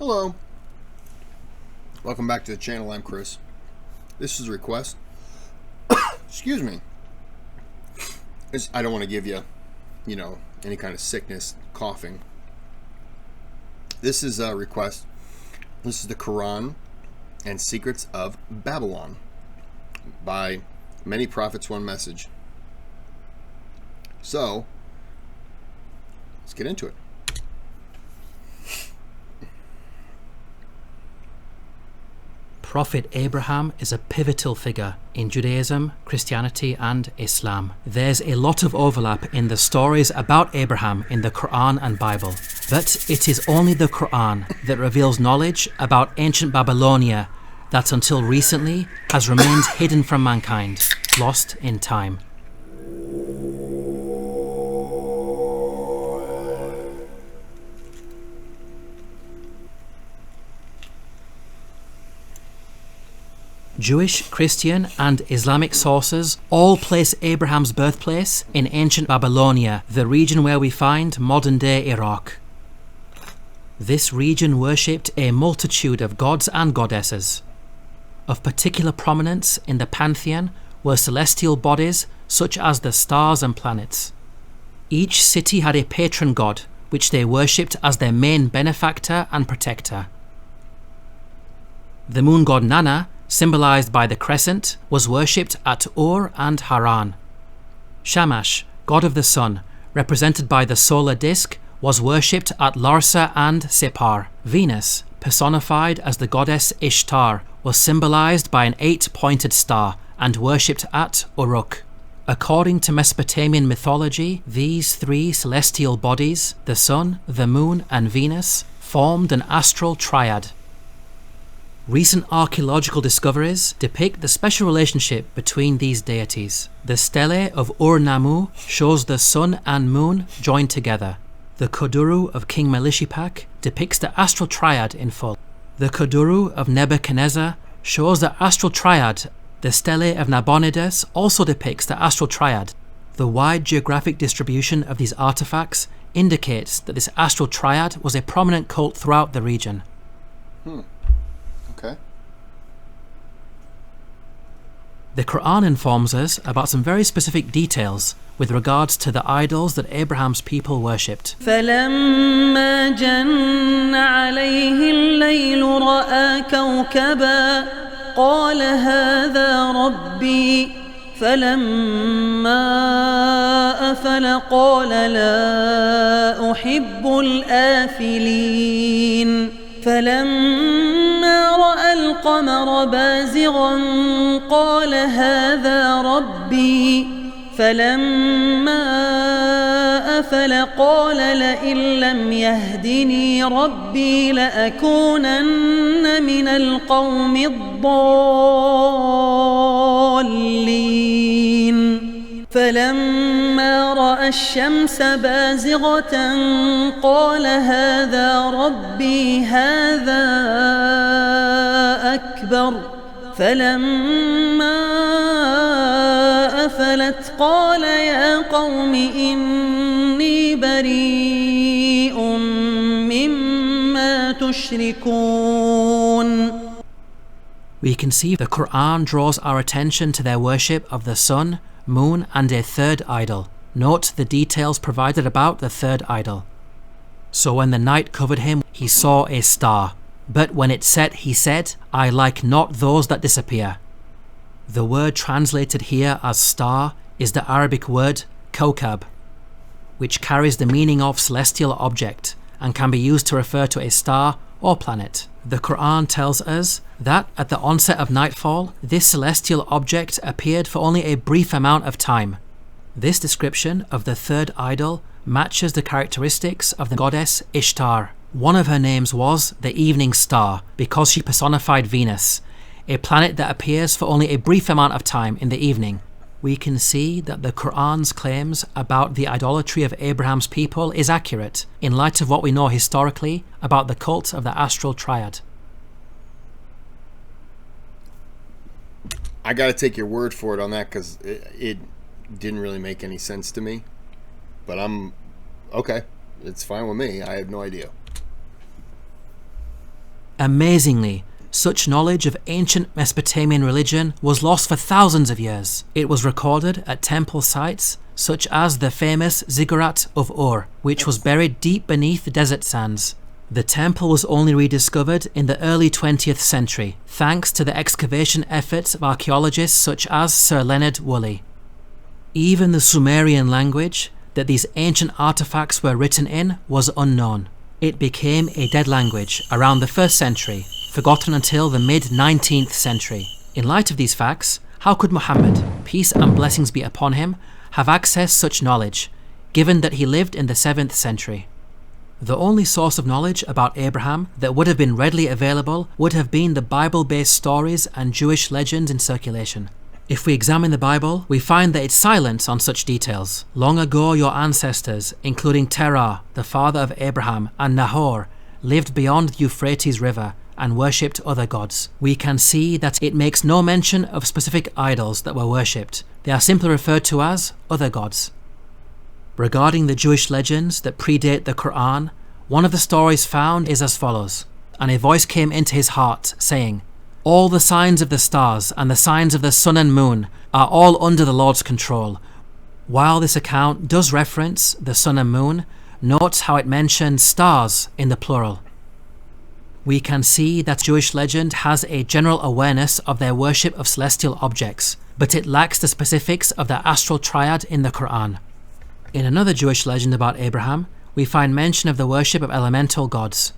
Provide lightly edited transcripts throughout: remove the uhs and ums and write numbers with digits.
Hello. Welcome back to the channel. I'm Kris. This is a request. Excuse me. I don't want to give you, any kind of sickness, coughing. This is a request. This is the Qur'an and Secrets of Babylon by ManyProphetsOneMessage. So, let's get into it. Prophet Abraham is a pivotal figure in Judaism, Christianity, and Islam. There's a lot of overlap in the stories about Abraham in the Qur'an and Bible, but it is only the Qur'an that reveals knowledge about ancient Babylonia that until recently has remained hidden from mankind, lost in time. Jewish, Christian, and Islamic sources all place Abraham's birthplace in ancient Babylonia, the region where we find modern-day Iraq. This region worshipped a multitude of gods and goddesses. Of particular prominence in the pantheon were celestial bodies such as the stars and planets. Each city had a patron god, which they worshipped as their main benefactor and protector. The moon god Nana, symbolized by the crescent, was worshipped at Ur and Haran. Shamash, god of the sun, represented by the solar disk, was worshipped at Larsa and Separ. Venus, personified as the goddess Ishtar, was symbolized by an 8-pointed star and worshipped at Uruk. According to Mesopotamian mythology, these three celestial bodies, the sun, the moon, and Venus, formed an astral triad. Recent archaeological discoveries depict the special relationship between these deities. The stele of Ur-Nammu shows the sun and moon joined together. The Kuduru of King Melishipak depicts the astral triad in full. The Kuduru of Nebuchadnezzar shows the astral triad. The stele of Nabonidus also depicts the astral triad. The wide geographic distribution of these artifacts indicates that this astral triad was a prominent cult throughout the region. Okay. The Qur'an informs us about some very specific details with regards to the idols that Abraham's people worshipped. فَلَمَّا جَنَّ عَلَيْهِ اللَّيْلُ رَأَى كَوْكَبًا قَالَ هَذَا رَبِّي فَلَمَّا أَفَلَ قَالَ لَا أُحِبُّ الْآفِلِينَ فلما رأى القمر بازغا قال هذا ربي فلما أفل قال لئن لم يهدني ربي لأكونن من القوم الضالين فلما رأى الشمس بازغة قال هذا ربي هذا أكبر فلما أفلت قال يا قوم إني بريء مما تشركون. We can see the Qur'an draws our attention to their worship of the sun, moon, and a third idol. Note the details provided about the third idol. So when the night covered him, he saw a star. But when it set, he said, I like not those that disappear. The word translated here as star is the Arabic word kawkab, which carries the meaning of celestial object and can be used to refer to a star or planet. The Qur'an tells us that at the onset of nightfall, this celestial object appeared for only a brief amount of time. This description of the third idol matches the characteristics of the goddess Ishtar. One of her names was the evening star because she personified Venus, a planet that appears for only a brief amount of time in the evening. We can see that the Qur'an's claims about the idolatry of Abraham's people is accurate in light of what we know historically about the cult of the astral triad. I got to take your word for it on that because it didn't really make any sense to me. But I'm okay. It's fine with me. I have no idea. Amazingly, such knowledge of ancient Mesopotamian religion was lost for thousands of years. It was recorded at temple sites such as the famous Ziggurat of Ur, which was buried deep beneath the desert sands. The temple was only rediscovered in the early 20th century, thanks to the excavation efforts of archaeologists such as Sir Leonard Woolley. Even the Sumerian language that these ancient artifacts were written in was unknown. It became a dead language around the 1st century, forgotten until the mid-19th century. In light of these facts, how could Muhammad, peace and blessings be upon him, have accessed such knowledge, given that he lived in the 7th century? The only source of knowledge about Abraham that would have been readily available would have been the Bible-based stories and Jewish legends in circulation. If we examine the Bible, we find that it's silent on such details. Long ago your ancestors, including Terah, the father of Abraham, and Nahor, lived beyond the Euphrates River and worshipped other gods. We can see that it makes no mention of specific idols that were worshipped. They are simply referred to as other gods. Regarding the Jewish legends that predate the Qur'an, one of the stories found is as follows. And a voice came into his heart, saying, "All the signs of the stars and the signs of the sun and moon are all under the Lord's control." While this account does reference the sun and moon, note how it mentions stars in the plural. We can see that Jewish legend has a general awareness of their worship of celestial objects, but it lacks the specifics of the astral triad in the Qur'an. In another Jewish legend about Abraham, we find mention of the worship of elemental gods.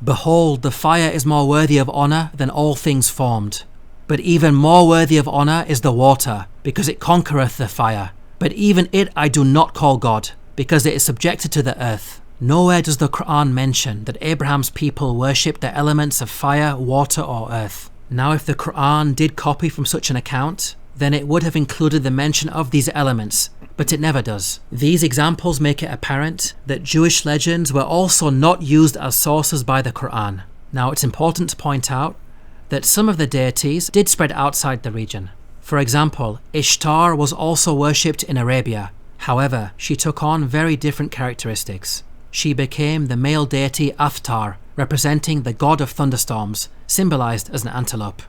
"Behold, the fire is more worthy of honor than all things formed. But even more worthy of honor is the water, because it conquereth the fire. But even it I do not call God, because it is subjected to the earth." Nowhere does the Qur'an mention that Abraham's people worshipped the elements of fire, water, or earth. Now, if the Qur'an did copy from such an account, then it would have included the mention of these elements, but it never does. These examples make it apparent that Jewish legends were also not used as sources by the Qur'an. Now, it's important to point out that some of the deities did spread outside the region. For example, Ishtar was also worshipped in Arabia. However, she took on very different characteristics. She became the male deity Aftar, representing the god of thunderstorms, symbolized as an antelope.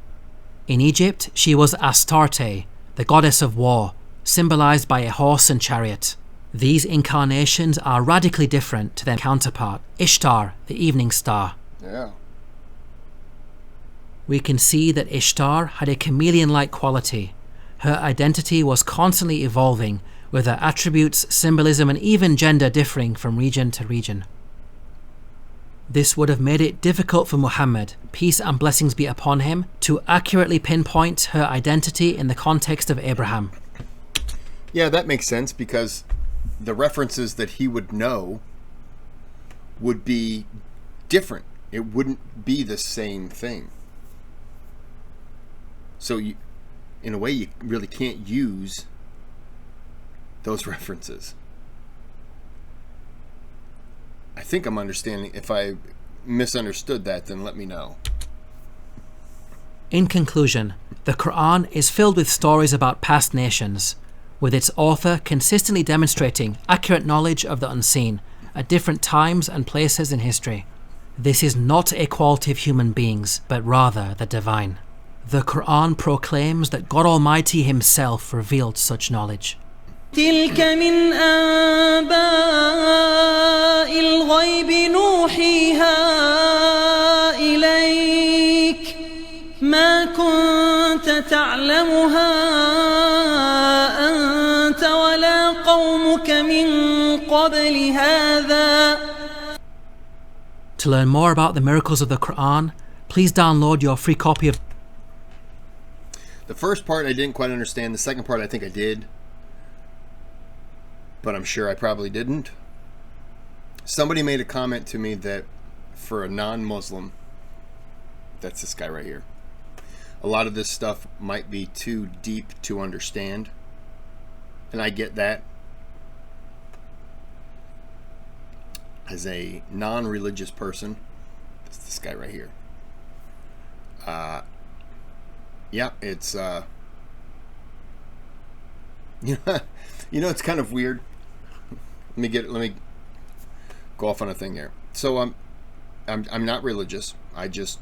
In Egypt, she was Astarte, the goddess of war, symbolized by a horse and chariot. These incarnations are radically different to their counterpart, Ishtar, the evening star. Yeah. We can see that Ishtar had a chameleon-like quality. Her identity was constantly evolving, with her attributes, symbolism, and even gender differing from region to region. This would have made it difficult for Muhammad, peace and blessings be upon him, to accurately pinpoint her identity in the context of Abraham. Yeah, that makes sense, because the references that he would know would be different. It wouldn't be the same thing. So you, in a way, you really can't use those references. I think I'm understanding. If I misunderstood that, then let me know. In conclusion, the Qur'an is filled with stories about past nations, with its author consistently demonstrating accurate knowledge of the unseen at different times and places in history. This is not a quality of human beings, but rather the divine. The Qur'an proclaims that God Almighty Himself revealed such knowledge. تلك من أنباء الغيب نوحيها إليك ما كنت تعلمها أنت ولا قومك من قبل هذا. To learn more about the miracles of the Qur'an, please download your free copy of... The first part I didn't quite understand. The second part I think I did, but I'm sure I probably didn't. Somebody made a comment to me that for a non-Muslim, that's this guy right here, a lot of this stuff might be too deep to understand. And I get that. As a non-religious person, that's this guy right here. Yeah, it's you know, it's kind of weird. Let me go off on a thing here. So I'm not religious. I just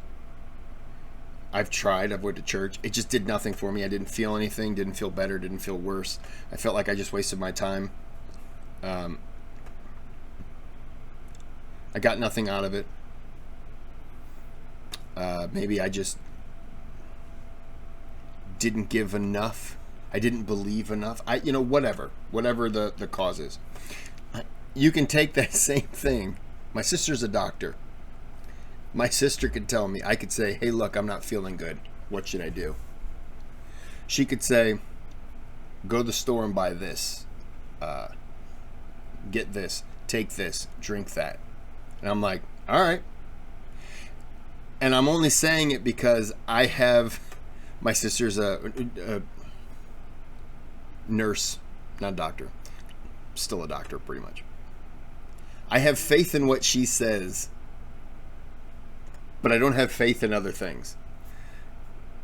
I've tried. I've went to church. It just did nothing for me. I didn't feel anything. Didn't feel better. Didn't feel worse. I felt like I just wasted my time. I got nothing out of it. Maybe I just didn't give enough. I didn't believe enough. Whatever the cause is. You can take that same thing. My sister's a doctor. My sister could tell me, I could say, hey, look, I'm not feeling good. What should I do? She could say, go to the store and buy this. Get this. Take this. Drink that. And I'm like, all right. And I'm only saying it because I have, my sister's a nurse, not a doctor. Still a doctor, pretty much. I have faith in what she says, but I don't have faith in other things.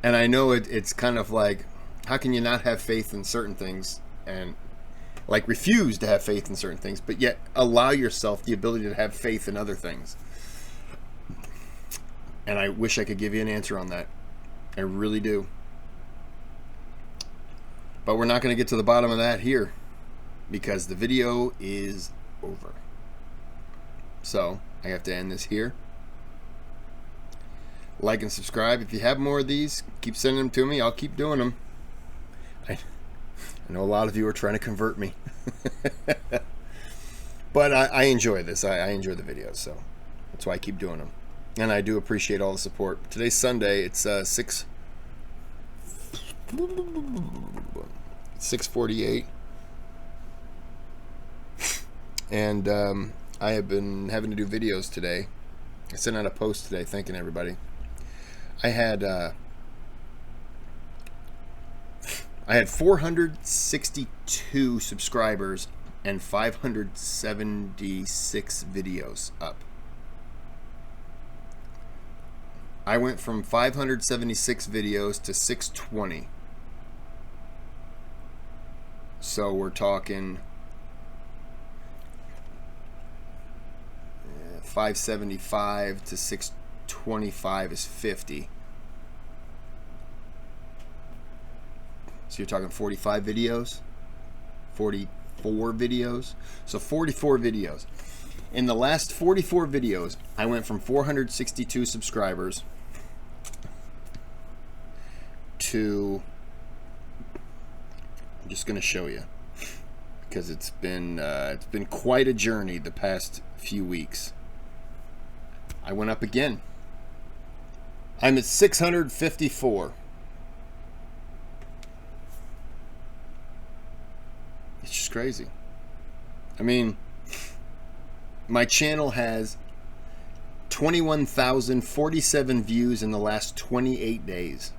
And I know it's kind of like, how can you not have faith in certain things and like refuse to have faith in certain things, but yet allow yourself the ability to have faith in other things? And I wish I could give you an answer on that. I really do. But we're not going to get to the bottom of that here because the video is over. So I have to end this here. Like and subscribe. If you have more of these, keep sending them to me. I'll keep doing them. I know a lot of you are trying to convert me. But I enjoy this. I enjoy the videos, so that's why I keep doing them. And I do appreciate all the support. Today's Sunday. It's 6:48. And I have been having to do videos today. I sent out a post today thanking everybody. I had 462 subscribers and 576 videos up. I went from 576 videos to 620. So we're talking 575 to 625 is 50. So you're talking 45 videos, 44 videos. So 44 videos. In the last 44 videos, I went from 462 subscribers to, I'm just going to show you because it's been quite a journey the past few weeks. I went up again. I'm at 654. It's just crazy. I mean, my channel has 21,047 views in the last 28 days.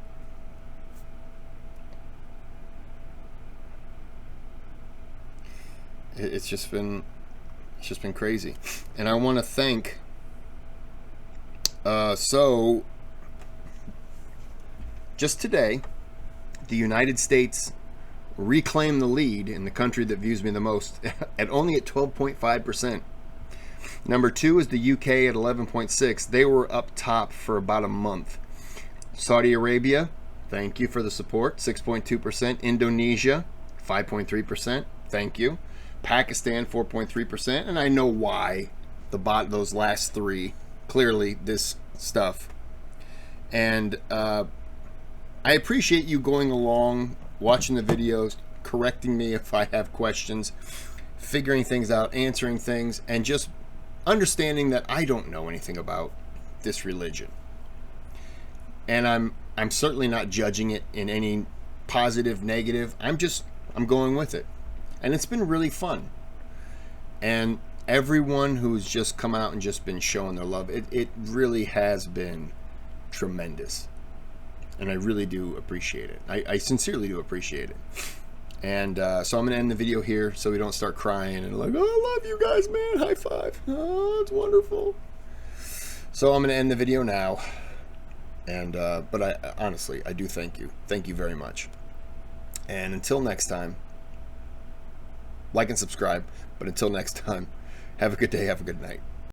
It's just been crazy. And I want to thank so just today the United States reclaimed the lead in the country that views me the most at only at 12.5%. Number 2 is the UK at 11.6. They were up top for about a month. Saudi Arabia, thank you for the support, 6.2%. Indonesia, 5.3%. Thank you. Pakistan, 4.3%, and I know why. Those last three, clearly this stuff. And I appreciate you going along, watching the videos, correcting me if I have questions, figuring things out, answering things, and just understanding that I don't know anything about this religion. And I'm certainly not judging it in any positive, negative. I'm going with it. And it's been really fun. And everyone who's just come out and just been showing their love, it really has been tremendous. And I really do appreciate it. I sincerely do appreciate it. And so I'm going to end the video here so we don't start crying and like, oh, I love you guys, man. High five. Oh, it's wonderful. So I'm going to end the video now. And but I honestly, I do thank you. Thank you very much. And until next time, like and subscribe. But until next time, have a good day, have a good night.